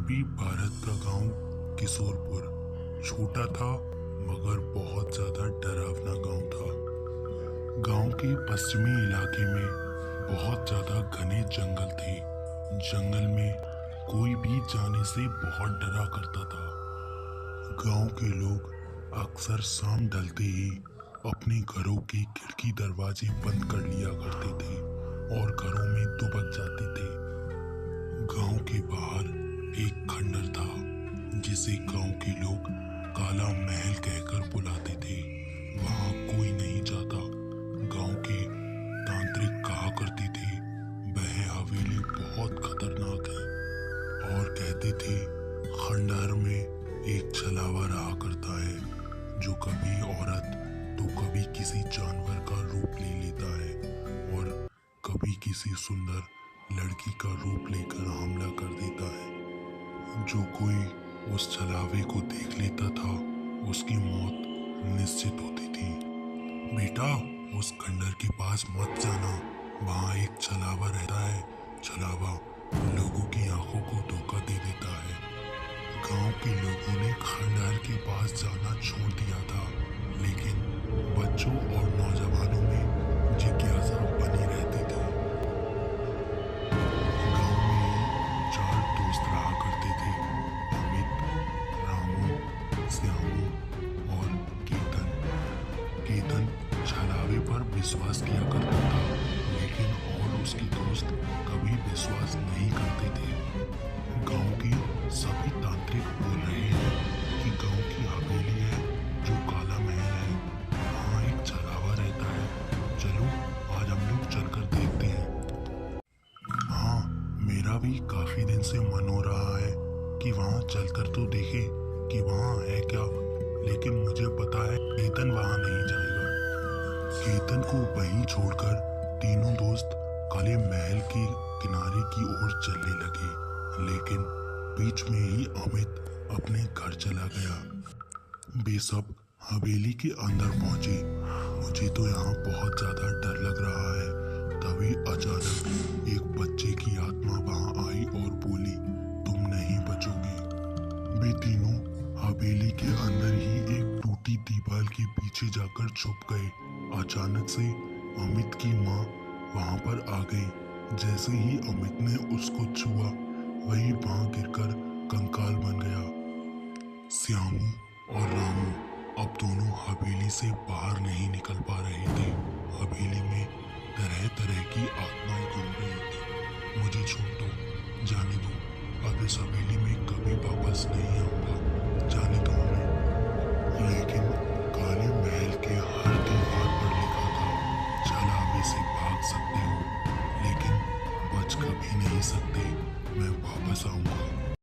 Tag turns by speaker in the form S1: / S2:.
S1: पूर्वी भारत का गांव किशोरपुर छोटा था मगर बहुत ज्यादा डरावना गांव था। गांव के पश्चिमी इलाके में बहुत ज्यादा घने जंगल थे। जंगल में कोई भी जाने से बहुत डरा करता था। गांव के लोग अक्सर शाम ढलते ही अपने घरों के खिड़की दरवाजे बंद कर लिया करते थे और घरों में दुबक जाते थे। गांव के बाहर एक खंडर था जिसे गांव के लोग काला महल कहकर बुलाते थे। वहां कोई नहीं जाता। गांव के तांत्रिक कहा करते थे वह हवेली बहुत खतरनाक है और कहते थे खंडहर में एक छलावा रहा करता है जो कभी औरत तो कभी किसी जानवर का रूप ले लेता है और कभी किसी सुंदर लड़की का रूप लेकर हमला कर देता है। जो कोई उस छलावे को देख लेता था उसकी मौत निश्चित होती थी। बेटा, उस खंडर के पास मत जाना, वहाँ एक छलावा रहता है। छलावा लोगों की आंखों को धोखा दे देता है। गांव के लोगों ने खंडहर के पास जाना छोड़ दिया था, लेकिन बच्चों और नौजवानों में जिज्ञासा बनी रहती थी। गांव में चार दोस्त रहा करते थे, अमित, रामू, श्यामू और केतन। केतन छलावे पर विश्वास किया करता था, लेकिन और उसके दोस्त कभी विश्वास नहीं करते थे। गांव के सभी तांत्रिक बोल रहे हैं कि गांव की हवेली है जो काला महल है, वहाँ एक छलावा रहता है। चलो आज हम लोग चलकर देखते हैं। हाँ, मेरा भी काफी दिन से मन हो रहा है कि वहाँ चलकर तो देखे कि वहाँ है क्या, लेकिन मुझे पता है केतन वहाँ नहीं जाएगा। केतन को वहीं छोड़कर तीनों दोस्त काले महल के किनारे की ओर चलने लगे, लेकिन बीच में ही अमित अपने घर चला गया। वे सब हवेली के अंदर पहुंचे। मुझे तो यहाँ बहुत ज्यादा डर लग रहा है। तभी अचानक एक बच्चे की आत्मा वहां आई और बोली, तुम नहीं बचोगे। वे तीनों हवेली के अंदर ही एक टूटी दीवार के पीछे जाकर छुप गए। अचानक से अमित की माँ वहां पर आ गई। जैसे ही अमित ने उसको छुआ वही वहां गिरकर कंकाल बन गया। श्यामू और रामू अब दोनों हवेली से बाहर नहीं निकल पा रहे थे। हवेली में तरह तरह की आत्माएं घूम रही थी। मुझे छोड़ दो, जाने दो, अब इस हवेली में कभी वापस नहीं आऊंगा, जाने दो हमें। लेकिन काले महल के हर दीवार पर लिखा था छलावे से भाग सकते हो, लेकिन बच कभी नहीं सकते, मैं वापस आऊंगा।